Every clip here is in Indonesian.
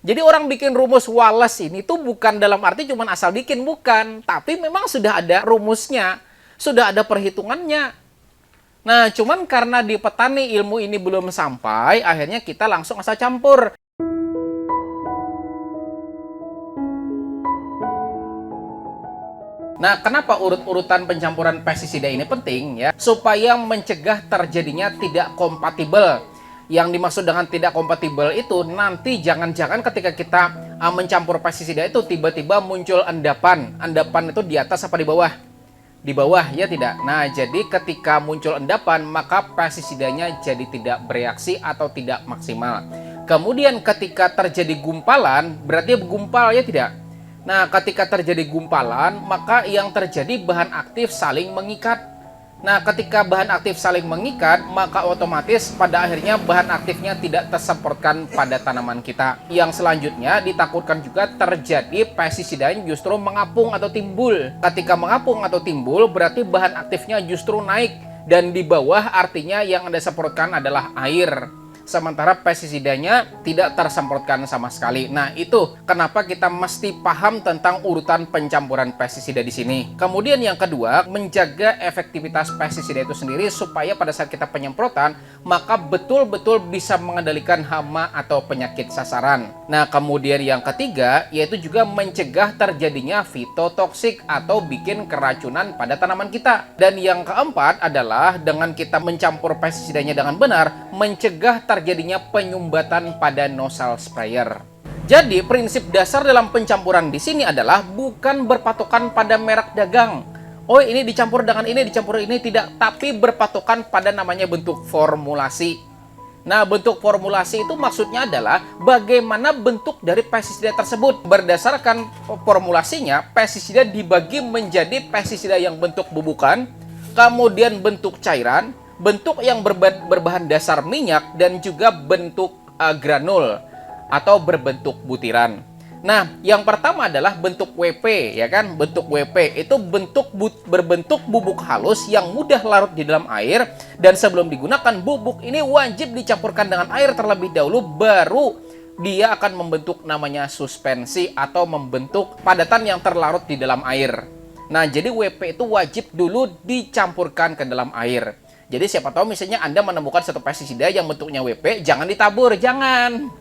Jadi orang bikin rumus Wallace ini tuh bukan dalam arti cuma asal bikin, bukan. Tapi memang sudah ada rumusnya, sudah ada perhitungannya. Nah, cuman karena di petani ilmu ini belum sampai, akhirnya kita langsung asal campur. Nah, kenapa urut-urutan pencampuran pestisida ini penting ya? Supaya mencegah terjadinya tidak kompatibel. Yang dimaksud dengan tidak kompatibel itu nanti jangan-jangan ketika kita mencampur pestisida itu tiba-tiba muncul endapan. Endapan itu di atas apa di bawah? Di bawah, ya tidak? Nah, jadi ketika muncul endapan, maka pestisidanya jadi tidak bereaksi atau tidak maksimal. Kemudian ketika terjadi gumpalan, berarti gumpal, ya tidak? Nah, ketika terjadi gumpalan, maka yang terjadi bahan aktif saling mengikat. Nah, ketika bahan aktif saling mengikat, maka otomatis pada akhirnya bahan aktifnya tidak tersemprotkan pada tanaman kita. Yang selanjutnya ditakutkan juga terjadi pestisida yang justru mengapung atau timbul. Ketika mengapung atau timbul, berarti bahan aktifnya justru naik. Dan di bawah artinya yang Anda semprotkan adalah air. Sementara pestisidanya tidak tersemprotkan sama sekali. Nah, itu kenapa kita mesti paham tentang urutan pencampuran pestisida di sini. Kemudian yang kedua, menjaga efektivitas pestisida itu sendiri supaya pada saat kita penyemprotan, maka betul-betul bisa mengendalikan hama atau penyakit sasaran. Nah, kemudian yang ketiga, yaitu juga mencegah terjadinya fitotoksik atau bikin keracunan pada tanaman kita. Dan yang keempat adalah dengan kita mencampur pestisidanya dengan benar, mencegah terjadinya penyumbatan pada nozzle sprayer. Jadi prinsip dasar dalam pencampuran di sini adalah bukan berpatokan pada merek dagang. Oh, ini dicampur dengan ini, dicampur ini, tidak, tapi berpatokan pada namanya bentuk formulasi. Nah, bentuk formulasi itu maksudnya adalah bagaimana bentuk dari pestisida tersebut. Berdasarkan formulasinya, pestisida dibagi menjadi pestisida yang bentuk bubukan, kemudian bentuk cairan, bentuk yang berbahan dasar minyak, dan juga bentuk granul atau berbentuk butiran. Nah, yang pertama adalah bentuk WP, ya kan? Bentuk WP itu berbentuk bubuk halus yang mudah larut di dalam air, dan sebelum digunakan bubuk ini wajib dicampurkan dengan air terlebih dahulu, baru dia akan membentuk namanya suspensi atau membentuk padatan yang terlarut di dalam air. Nah, jadi WP itu wajib dulu dicampurkan ke dalam air. Jadi siapa tahu misalnya Anda menemukan satu pestisida yang bentuknya WP, jangan ditabur, jangan.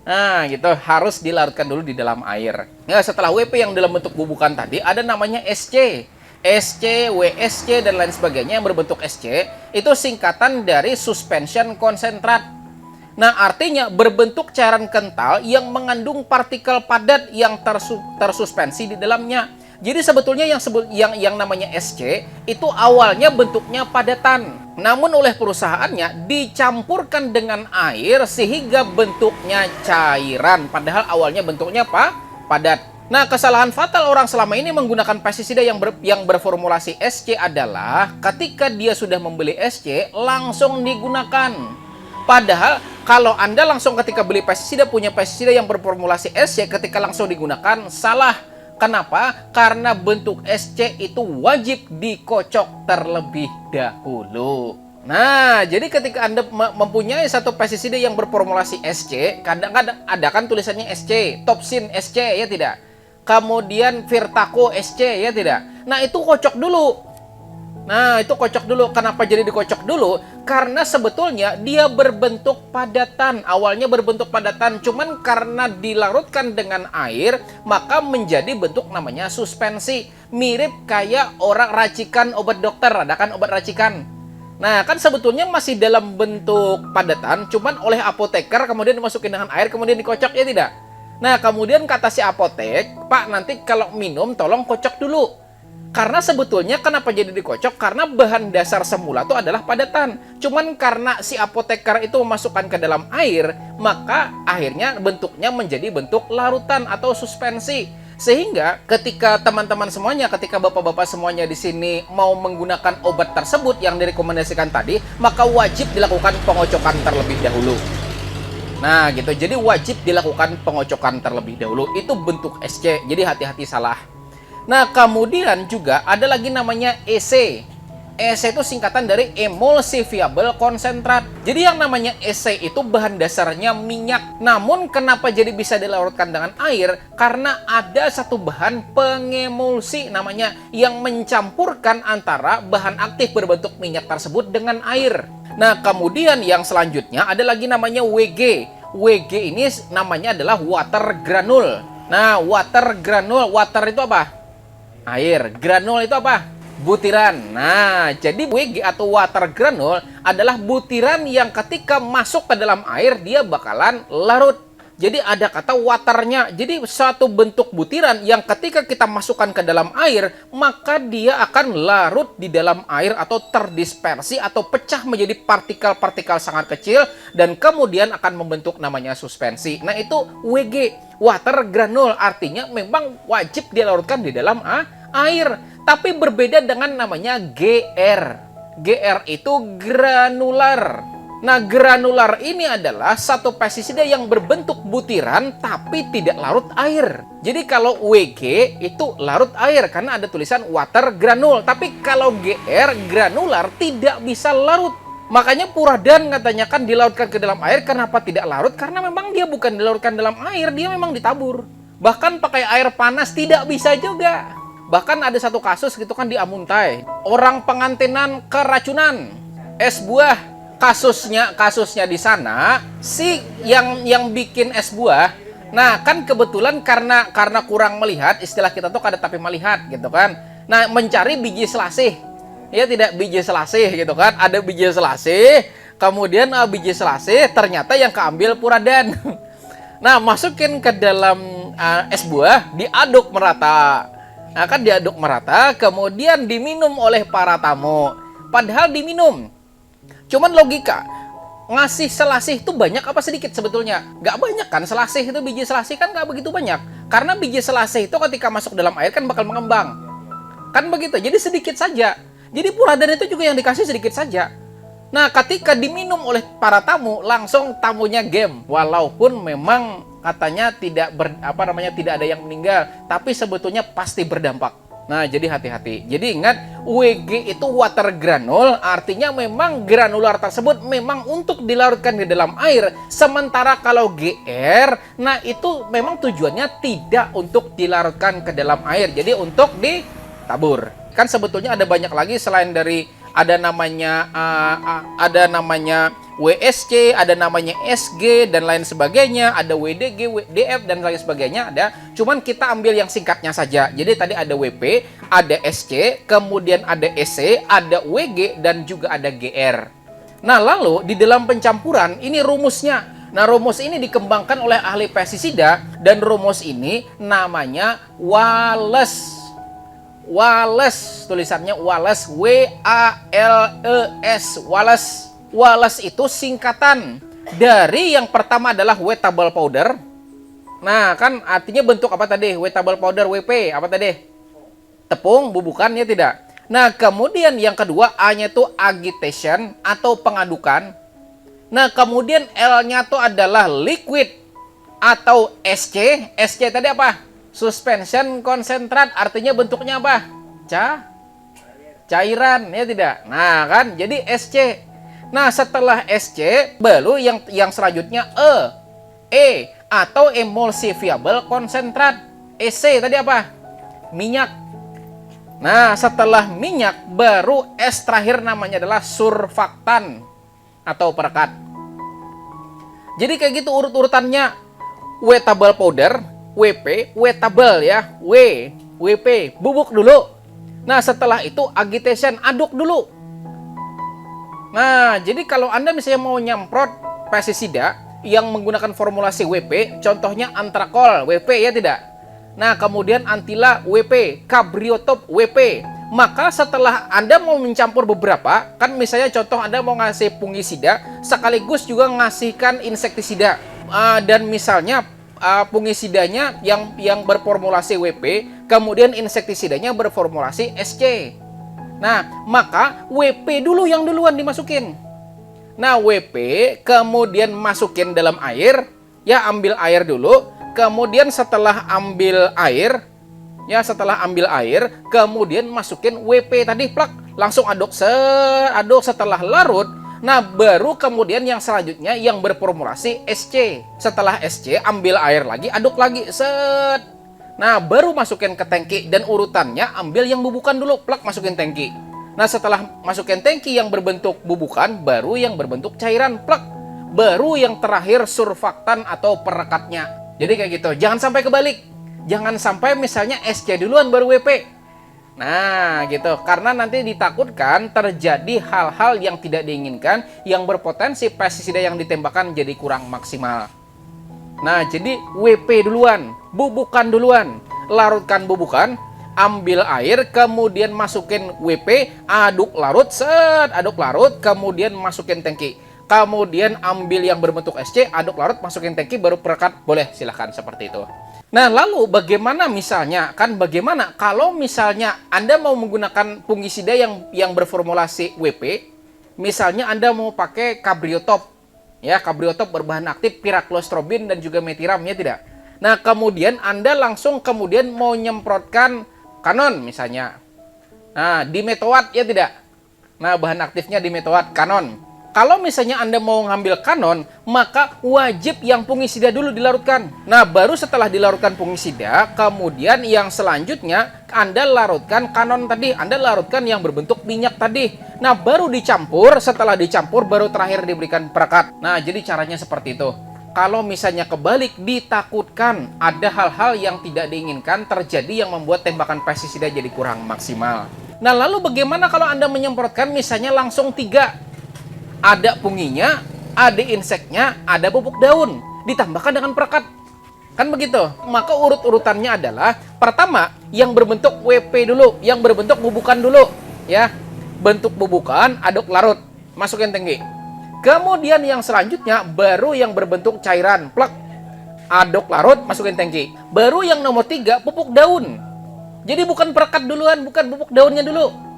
Nah, gitu, harus dilarutkan dulu di dalam air. Nah, setelah WP yang dalam bentuk bubukan tadi, ada namanya SC. SC, WSC, dan lain sebagainya yang berbentuk SC, itu singkatan dari suspension concentrat. Nah, artinya berbentuk cairan kental yang mengandung partikel padat yang tersuspensi di dalamnya. Jadi sebetulnya yang namanya SC itu awalnya bentuknya padatan. Namun oleh perusahaannya dicampurkan dengan air sehingga bentuknya cairan. Padahal awalnya bentuknya apa? Padat. Nah, kesalahan fatal orang selama ini menggunakan pestisida yang berformulasi SC adalah ketika dia sudah membeli SC langsung digunakan. Padahal kalau Anda langsung ketika beli pestisida punya pestisida yang berformulasi SC ketika langsung digunakan, salah. Kenapa? Karena bentuk SC itu wajib dikocok terlebih dahulu. Nah, jadi ketika Anda mempunyai satu pestisida yang berformulasi SC, kadang-kadang ada kan tulisannya SC, Topsin SC, ya tidak? Kemudian Virtaco SC, ya tidak? Nah, itu kocok dulu. Nah, itu kocok dulu. Kenapa jadi dikocok dulu? Karena sebetulnya dia berbentuk padatan. Awalnya berbentuk padatan, cuman karena dilarutkan dengan air, maka menjadi bentuk namanya suspensi. Mirip kayak orang racikan obat dokter. Ada kan obat racikan? Nah, kan sebetulnya masih dalam bentuk padatan, cuman oleh apoteker kemudian dimasukin dengan air, kemudian dikocok, ya tidak? Nah, kemudian kata si apotek, Pak, nanti kalau minum tolong kocok dulu. Karena sebetulnya kenapa jadi dikocok? Karena bahan dasar semula itu adalah padatan. Cuman karena si apoteker itu memasukkan ke dalam air, maka akhirnya bentuknya menjadi bentuk larutan atau suspensi. Sehingga ketika teman-teman semuanya, ketika bapak-bapak semuanya di sini mau menggunakan obat tersebut yang direkomendasikan tadi, maka wajib dilakukan pengocokan terlebih dahulu. Nah, gitu. Jadi wajib dilakukan pengocokan terlebih dahulu. Itu bentuk SC. Jadi hati-hati salah. Nah, kemudian juga ada lagi namanya EC. EC itu singkatan dari emulsifiable konsentrat. Jadi yang namanya EC itu bahan dasarnya minyak. Namun kenapa jadi bisa dilarutkan dengan air? Karena ada satu bahan pengemulsi namanya yang mencampurkan antara bahan aktif berbentuk minyak tersebut dengan air. Nah, kemudian yang selanjutnya ada lagi namanya WG. WG ini namanya adalah water granule. Nah, water granule, water itu apa? Air. Granule itu apa? Butiran. Nah, jadi WG atau water granule adalah butiran yang ketika masuk ke dalam air dia bakalan larut. Jadi ada kata waternya. Jadi suatu bentuk butiran yang ketika kita masukkan ke dalam air, maka dia akan larut di dalam air atau terdispersi atau pecah menjadi partikel-partikel sangat kecil dan kemudian akan membentuk namanya suspensi. Nah, itu WG, water granule, artinya memang wajib dilarutkan di dalam air. Tapi berbeda dengan namanya GR. GR itu granular. Nah, granular ini adalah satu pestisida yang berbentuk butiran tapi tidak larut air. Jadi kalau WG itu larut air karena ada tulisan water granule. Tapi kalau GR granular tidak bisa larut. Makanya puradan katanya kan dilarutkan ke dalam air. Kenapa tidak larut? Karena memang dia bukan dilarutkan dalam air, dia memang ditabur. Bahkan pakai air panas tidak bisa juga. Bahkan ada satu kasus gitu kan di Amuntai. Orang pengantinan keracunan es buah. Kasusnya di sana si yang bikin es buah. Nah, kan kebetulan karena kurang melihat, istilah kita tuh kada tapi melihat gitu kan. Nah, mencari biji selasih. Ya tidak, biji selasih gitu kan. Ada biji selasih, kemudian biji selasih ternyata yang keambil puradan. Nah, masukin ke dalam es buah, diaduk merata. Nah, kan diaduk merata, kemudian diminum oleh para tamu. Padahal diminum. Cuman logika, ngasih selasih itu banyak apa sedikit sebetulnya? Gak banyak kan, selasih itu, biji selasih kan gak begitu banyak. Karena biji selasih itu ketika masuk dalam air kan bakal mengembang. Kan begitu, jadi sedikit saja. Jadi puradan itu juga yang dikasih sedikit saja. Nah, ketika diminum oleh para tamu, langsung tamunya game. Walaupun memang katanya tidak ada yang meninggal, tapi sebetulnya pasti berdampak. Nah, jadi hati-hati. Jadi ingat, WG itu water granule, artinya memang granular tersebut memang untuk dilarutkan di dalam air. Sementara kalau GR, nah itu memang tujuannya tidak untuk dilarutkan ke dalam air, jadi untuk ditabur. Kan sebetulnya ada banyak lagi selain dari ada namanya WSC, ada namanya SG dan lain sebagainya, ada WDG, WDF dan lain sebagainya ada. Cuman kita ambil yang singkatnya saja. Jadi tadi ada WP, ada SC, kemudian ada SC, ada WG dan juga ada GR. Nah, lalu di dalam pencampuran ini rumusnya. Nah, rumus ini dikembangkan oleh ahli pestisida dan rumus ini namanya Wallace. Wallace, tulisannya Wallace, W-A-L-E-S, Wallace. Wallace itu singkatan dari yang pertama adalah wettable powder. Nah, kan artinya bentuk apa tadi? Wettable powder, WP, apa tadi? Tepung, bubukan, ya tidak? Nah, kemudian yang kedua A-nya itu agitation atau pengadukan. Nah, kemudian L-nya itu adalah liquid atau SC. SC tadi apa? Suspension konsentrat, artinya bentuknya apa? Cairan, ya tidak? Nah, kan jadi SC. Nah, setelah SC baru yang selanjutnya E atau emulsifiable konsentrat. EC tadi apa? Minyak. Nah, setelah minyak baru S terakhir namanya adalah surfaktan atau perekat. Jadi kayak gitu urut-urutannya. Wettable powder, WP, wettable ya, WP, bubuk dulu. Nah, setelah itu agitation, aduk dulu. Nah, jadi kalau Anda misalnya mau nyemprot pestisida yang menggunakan formulasi WP, contohnya antrakol, WP ya tidak? Nah, kemudian antila, WP, kabriotop, WP. Maka setelah Anda mau mencampur beberapa, kan misalnya contoh Anda mau ngasih fungisida, sekaligus juga ngasihkan insektisida. Dan misalnya fungisidanya yang berformulasi WP, kemudian insektisidanya berformulasi SC. Nah, maka WP dulu yang duluan dimasukin. Nah, WP kemudian masukin dalam air, ya ambil air dulu, kemudian setelah ambil air, kemudian masukin WP tadi plak, langsung aduk setelah larut. Nah, baru kemudian yang selanjutnya yang berformulasi SC. Setelah SC, ambil air lagi, aduk lagi, set. Nah, baru masukin ke tangki dan urutannya ambil yang bubukan dulu, plak masukin tangki. Nah, setelah masukin tangki yang berbentuk bubukan, baru yang berbentuk cairan, plak. Baru yang terakhir surfaktan atau perekatnya. Jadi kayak gitu, jangan sampai kebalik. Jangan sampai misalnya SC duluan baru WP. Nah, gitu. Karena nanti ditakutkan terjadi hal-hal yang tidak diinginkan yang berpotensi pestisida yang ditembakkan jadi kurang maksimal. Nah, jadi WP duluan, bubukan duluan. Larutkan bubukan, ambil air, kemudian masukin WP, aduk larut, set, aduk larut, kemudian masukin tangki. Kemudian ambil yang berbentuk SC, aduk larut, masukin tangki, baru perekat. Boleh, silahkan seperti itu. Nah, lalu bagaimana misalnya, bagaimana kalau misalnya Anda mau menggunakan fungisida yang berformulasi WP, misalnya Anda mau pakai Cabriotop, ya, Cabriotop berbahan aktif piraclostrobin dan juga metiram, ya tidak? Nah, kemudian Anda langsung kemudian mau nyemprotkan Kanon misalnya. Nah, dimetoat, ya tidak? Nah, bahan aktifnya dimetoat, Kanon. Kalau misalnya Anda mau ngambil Kanon, maka wajib yang fungisida dulu dilarutkan. Nah, baru setelah dilarutkan fungisida, kemudian yang selanjutnya Anda larutkan Kanon tadi. Anda larutkan yang berbentuk minyak tadi. Nah, baru dicampur. Setelah dicampur, baru terakhir diberikan perekat. Nah, jadi caranya seperti itu. Kalau misalnya kebalik, ditakutkan ada hal-hal yang tidak diinginkan terjadi yang membuat tembakan pestisida jadi kurang maksimal. Nah, lalu bagaimana kalau Anda menyemprotkan misalnya langsung 3? Ada punginya, ada inseknya, ada pupuk daun, ditambahkan dengan perekat. Kan begitu? Maka urut-urutannya adalah pertama yang berbentuk WP dulu, yang berbentuk bubukan dulu, ya. Bentuk bubukan, aduk larut, masukin tangki. Kemudian yang selanjutnya baru yang berbentuk cairan, plak. Aduk larut, masukin tangki. Baru yang nomor 3 pupuk daun. Jadi bukan perekat duluan, bukan pupuk daunnya dulu.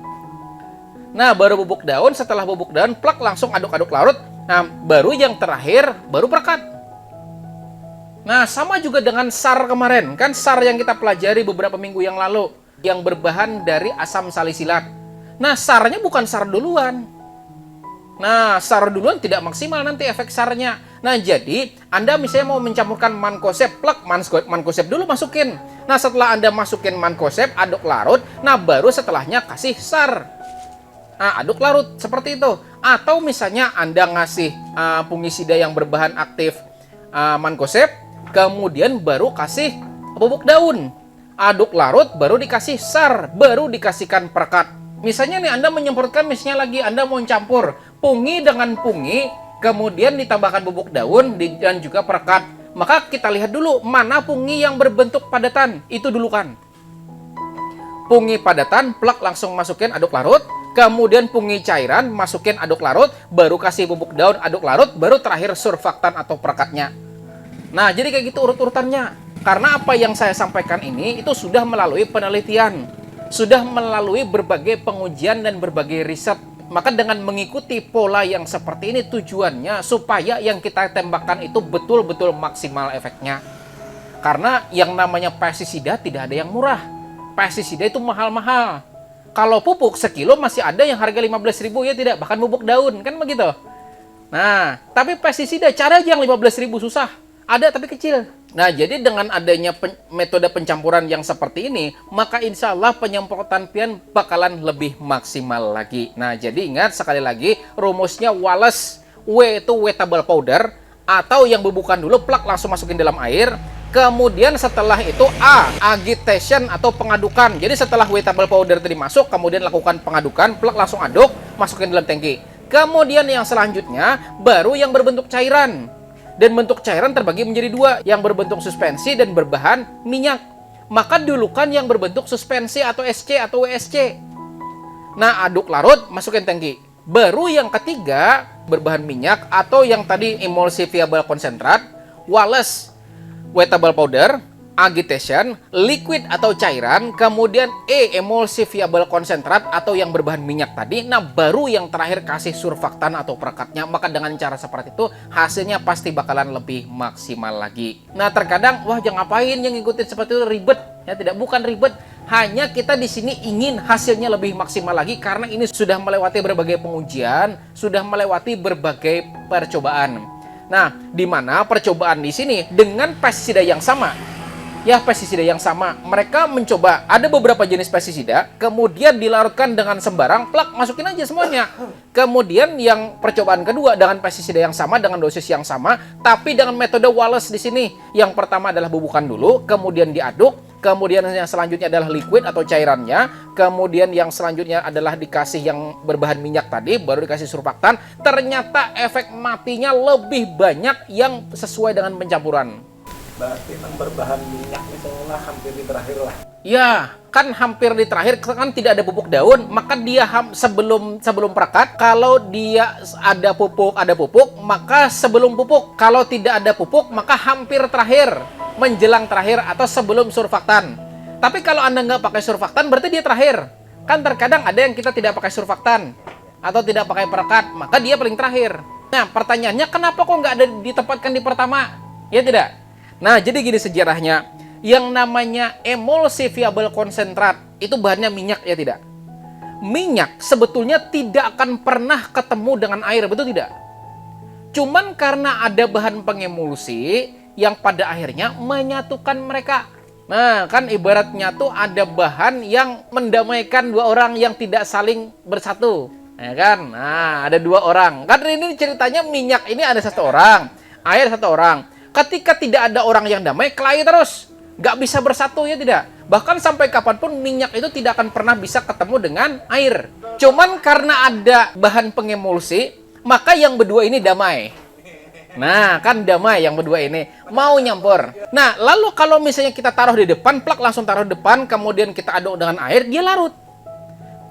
Nah, baru bubuk daun, setelah bubuk daun, plak langsung aduk-aduk larut. Nah, baru yang terakhir, baru perekat. Nah, sama juga dengan SAR kemarin. Kan SAR yang kita pelajari beberapa minggu yang lalu. Yang berbahan dari asam salisilat. Nah, SAR-nya bukan SAR duluan. Nah, SAR duluan tidak maksimal nanti efek SAR-nya. Nah, jadi Anda misalnya mau mencampurkan mankoseb, plak mankoseb dulu masukin. Nah, setelah Anda masukin mankoseb, aduk larut. Nah, baru setelahnya kasih SAR. Nah, aduk larut seperti itu. Atau misalnya Anda ngasih fungisida yang berbahan aktif mankoseb, kemudian baru kasih bubuk daun. Aduk larut, baru dikasih SAR, baru dikasihkan perekat. Misalnya nih Anda menyemprotkan, misalnya lagi Anda mau campur pungi dengan pungi, kemudian ditambahkan bubuk daun dan juga perekat. Maka kita lihat dulu mana pungi yang berbentuk padatan. Itu dulu kan. Pungi padatan, plak langsung masukin aduk larut. Kemudian pungi cairan, masukin aduk larut, baru kasih bubuk daun, aduk larut, baru terakhir surfaktan atau perekatnya. Nah, jadi kayak gitu urut-urutannya. Karena apa yang saya sampaikan ini, itu sudah melalui penelitian. Sudah melalui berbagai pengujian dan berbagai riset. Maka dengan mengikuti pola yang seperti ini tujuannya supaya yang kita tembakkan itu betul-betul maksimal efeknya. Karena yang namanya pestisida tidak ada yang murah. Pestisida itu mahal-mahal. Kalau pupuk sekilo masih ada yang harga 15.000, ya tidak, bahkan pupuk daun, kan begitu. Nah, tapi pestisida cara aja yang 15.000 susah. Ada tapi kecil. Nah, jadi dengan adanya metode pencampuran yang seperti ini, maka insya Allah penyemprotan pian bakalan lebih maksimal lagi. Nah, jadi ingat sekali lagi, rumusnya Wallace. W itu wettable powder, atau yang bubukan dulu, plak langsung masukin dalam air. Kemudian setelah itu agitation atau pengadukan. Jadi setelah wettable powder tadi masuk, kemudian lakukan pengadukan, plak langsung aduk, masukin dalam tangki. Kemudian yang selanjutnya baru yang berbentuk cairan. Dan bentuk cairan terbagi menjadi 2, yang berbentuk suspensi dan berbahan minyak. Maka dulukan yang berbentuk suspensi atau SC atau WSC. Nah, aduk larut, masukin tangki. Baru yang ketiga berbahan minyak atau yang tadi emulsifiable concentrat, Wallace wettable powder, agitation, liquid atau cairan, kemudian emulsifiable concentrat atau yang berbahan minyak tadi. Nah, baru yang terakhir kasih surfaktan atau perekatnya. Maka dengan cara seperti itu hasilnya pasti bakalan lebih maksimal lagi. Nah, terkadang wah jangan ngapain yang ngikutin seperti itu, ribet. Ya tidak, bukan ribet, Hanya kita di sini ingin hasilnya lebih maksimal lagi karena ini sudah melewati berbagai pengujian, sudah melewati berbagai percobaan. Nah, di mana percobaan di sini dengan pestisida yang sama. Ya, pestisida yang sama. Mereka mencoba ada beberapa jenis pestisida, kemudian dilarutkan dengan sembarang, plak, masukin aja semuanya. Kemudian yang percobaan kedua dengan pestisida yang sama, dengan dosis yang sama, tapi dengan metode Wallace di sini. Yang pertama adalah bubukan dulu, kemudian diaduk, kemudian yang selanjutnya adalah liquid atau cairannya, kemudian yang selanjutnya adalah dikasih yang berbahan minyak tadi, baru dikasih surfaktan. Ternyata efek matinya lebih banyak yang sesuai dengan pencampuran. Berarti yang berbahan minyak itu hampir di terakhir lah. Ya, kan hampir di terakhir, kan tidak ada pupuk daun, maka dia sebelum perekat, kalau dia ada pupuk, maka sebelum pupuk. Kalau tidak ada pupuk, maka hampir terakhir, menjelang terakhir atau sebelum surfaktan. Tapi kalau Anda nggak pakai surfaktan, berarti dia terakhir. Kan terkadang ada yang kita tidak pakai surfaktan atau tidak pakai perekat, maka dia paling terakhir. Nah, pertanyaannya kenapa kok nggak ada ditempatkan di pertama? Ya tidak? Nah, jadi gini sejarahnya, yang namanya emulsi viable konsentrat, itu bahannya minyak ya tidak? Minyak sebetulnya tidak akan pernah ketemu dengan air, betul tidak? Cuman karena ada bahan pengemulsi yang pada akhirnya menyatukan mereka. Nah, kan ibaratnya tuh ada bahan yang mendamaikan dua orang yang tidak saling bersatu. Ya kan? Nah, ada dua orang. Kan ini ceritanya minyak ini ada satu orang, air satu orang. Ketika tidak ada orang yang damai, kelahi terus. Nggak bisa bersatu ya tidak. Bahkan sampai kapanpun minyak itu tidak akan pernah bisa ketemu dengan air. Cuman karena ada bahan pengemulsi, maka yang berdua ini damai. Nah, kan damai yang berdua ini. Mau nyampur. Nah, lalu kalau misalnya kita taruh di depan, plak langsung taruh di depan, kemudian kita aduk dengan air, dia larut.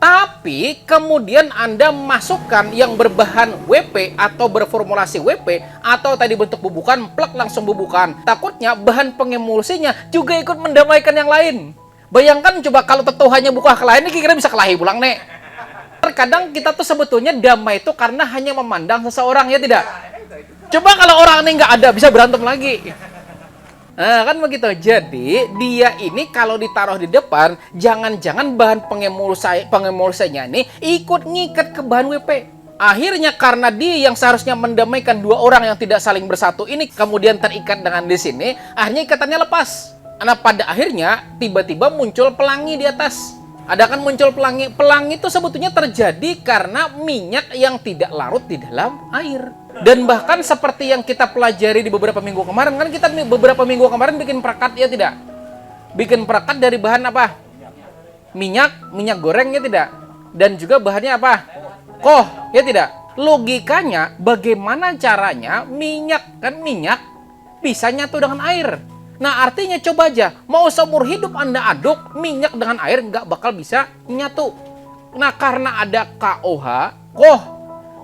Tapi kemudian Anda masukkan yang berbahan WP atau berformulasi WP atau tadi bentuk bubukan, plak langsung bubukan. Takutnya bahan pengemulsinya juga ikut mendamaikan yang lain. Bayangkan coba kalau tetuhannya buka kelahi, ini kira-kira bisa kelahi pulang, Nek. Terkadang kita tuh sebetulnya damai itu karena hanya memandang seseorang, ya tidak? Coba kalau orang ini nggak ada, bisa berantem lagi. Nah, kan begitu. Jadi, dia ini kalau ditaruh di depan, jangan-jangan bahan pengemulsinya ini ikut ngikat ke bahan WP. Akhirnya karena dia yang seharusnya mendamaikan dua orang yang tidak saling bersatu ini kemudian terikat dengan di sini, akhirnya ikatannya lepas. Nah, pada akhirnya tiba-tiba muncul pelangi di atas. Ada kan muncul pelangi. Pelangi itu sebetulnya terjadi karena minyak yang tidak larut di dalam air. Dan bahkan seperti yang kita pelajari di beberapa minggu kemarin, kan kita beberapa minggu kemarin bikin perekat ya tidak? Bikin perekat dari bahan apa? Minyak goreng ya tidak? Dan juga bahannya apa? Koh ya tidak? Logikanya bagaimana caranya minyak bisa nyatu dengan air? Nah, artinya coba aja, mau seumur hidup Anda aduk minyak dengan air nggak bakal bisa nyatu. Nah, karena ada KOH,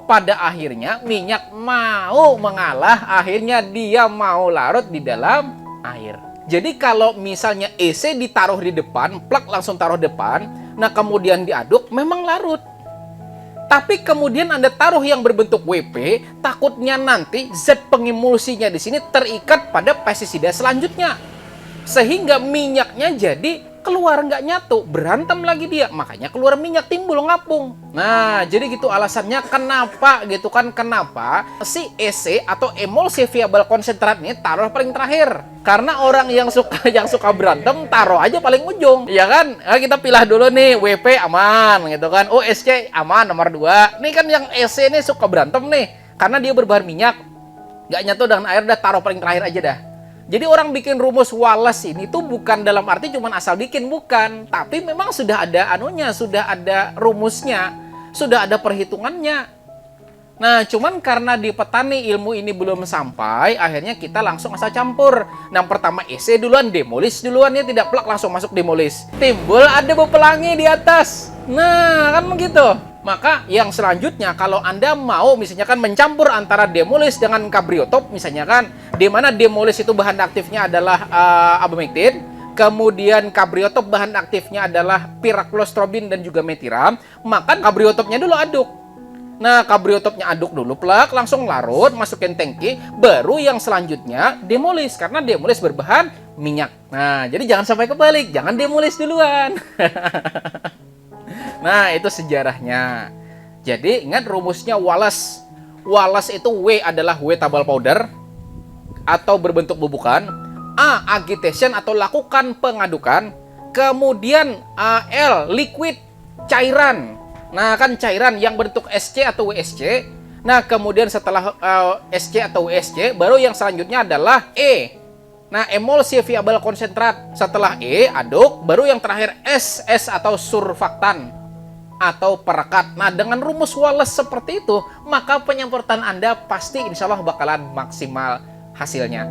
pada akhirnya minyak mau mengalah, akhirnya dia mau larut di dalam air. Jadi kalau misalnya EC ditaruh di depan, plak langsung taruh depan, nah kemudian diaduk, memang larut. Tapi kemudian Anda taruh yang berbentuk WP, takutnya nanti zat pengemulsinya di sini terikat pada pestisida selanjutnya. Sehingga minyaknya jadi keluar nggak nyatu, berantem lagi dia, makanya keluar minyak, timbul ngapung. Nah, jadi gitu alasannya kenapa si EC atau emulsi viable konsentrat ini taruh paling terakhir. Karena orang yang suka berantem taruh aja paling ujung, ya kan? Nah, kita pilih dulu nih, WP aman gitu kan. Oh, SC aman nomor 2. Nih kan yang EC ini suka berantem nih, karena dia berbahan minyak, nggak nyatu dengan air, udah taruh paling terakhir aja dah. Jadi orang bikin rumus Wallace ini tuh bukan dalam arti cuma asal bikin, bukan. Tapi memang sudah ada sudah ada rumusnya, sudah ada perhitungannya. Nah, cuman karena di petani ilmu ini belum sampai, akhirnya kita langsung asal campur. Nah, pertama EC duluan, demolis duluan ya, tidak plak langsung masuk demolis. Timbul ada pelangi di atas. Nah, kan begitu. Maka yang selanjutnya kalau Anda mau misalnya kan mencampur antara demolis dengan kabriotop misalnya kan, di mana demolis itu bahan aktifnya adalah abamectin, kemudian kabriotop bahan aktifnya adalah piraclostrobin dan juga metiram, maka kabriotopnya dulu aduk. Nah, kabriotopnya aduk dulu, plak, langsung larut, masukin tangki, baru yang selanjutnya demolis, karena demolis berbahan minyak. Nah, jadi jangan sampai kebalik, jangan demolis duluan. Nah, itu sejarahnya. Jadi, ingat rumusnya Wallace. Wallace itu W adalah wetable powder atau berbentuk bubukan, A, agitation atau lakukan pengadukan, kemudian L, liquid, cairan. Nah, kan cairan yang bentuk SC atau WSC. Nah, kemudian setelah SC atau WSC, baru yang selanjutnya adalah E. Nah, emulsi viable konsentrat. Setelah E, aduk, baru yang terakhir S, S atau surfaktan atau perekat. Nah, dengan rumus Wallace seperti itu, maka penyemprotan Anda pasti insya Allah bakalan maksimal hasilnya.